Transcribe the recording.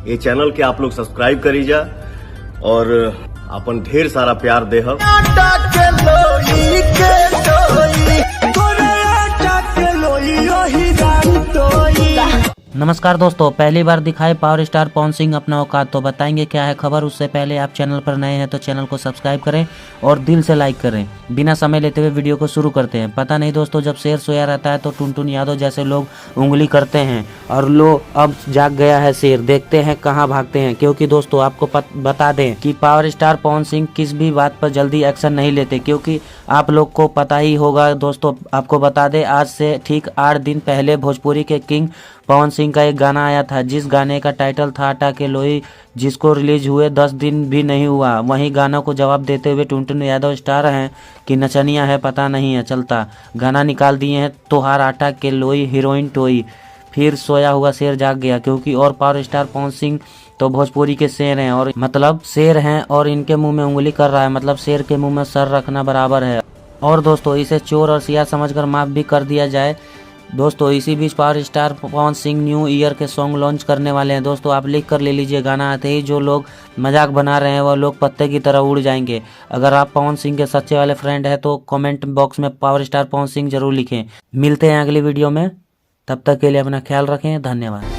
ये चैनल के आप लोग सब्सक्राइब करी जा और अपन ढेर सारा प्यार देहब। नमस्कार दोस्तों, पहली बार दिखाए पावर स्टार पवन सिंह अपना औकात, तो बताएंगे क्या है खबर। उससे पहले आप चैनल पर नए हैं तो चैनल को सब्सक्राइब करें और दिल से लाइक करें। बिना समय लेते हुए वीडियो को शुरू करते हैं। पता नहीं दोस्तों, जब शेर सोया रहता है तो टुनटुन यादव जैसे लोग उंगली करते हैं और लो अब जाग गया है शेर, देखते हैं कहाँ भागते हैं। क्योंकि दोस्तों आपको बता दें कि पावर स्टार पवन सिंह किस भी बात पर जल्दी एक्शन नहीं लेते, क्योंकि आप लोग को पता ही होगा दोस्तों। आपको बता दें, आज से ठीक 8 दिन पहले भोजपुरी के किंग पवन सिंह का एक गाना आया था, जिस गाने का टाइटल था आटा के लोई, जिसको रिलीज हुए 10 दिन भी नहीं हुआ। वहीं गानों को जवाब देते हुए टुनटुन यादव स्टार हैं कि नचनिया है पता नहीं है चलता, गाना निकाल दिए हैं तोहार आटा के लोई हीरोइन टोई, फिर सोया हुआ शेर जाग गया। क्योंकि और पावर स्टार पवन सिंह तो भोजपुरी के शेर हैं, और मतलब शेर हैं और इनके मुंह में उंगली कर रहा है, मतलब शेर के मुंह में सर रखना बराबर है। और दोस्तों इसे चोर और सियार समझकर माफ भी कर दिया जाए। दोस्तों इसी बीच power star Pawan Singh new year के सॉन्ग लॉन्च करने वाले हैं। दोस्तों आप लिख कर ले लीजिए, गाना आते ही जो लोग मजाक बना रहे हैं वह लोग पत्ते की तरह उड़ जाएंगे। अगर आप पवन सिंह के सच्चे वाले फ्रेंड हैं तो कमेंट बॉक्स में पावर स्टार पवन सिंह जरूर लिखें। मिलते हैं अगली वीडियो में, तब तक के लिए अपना ख्याल रखें। धन्यवाद।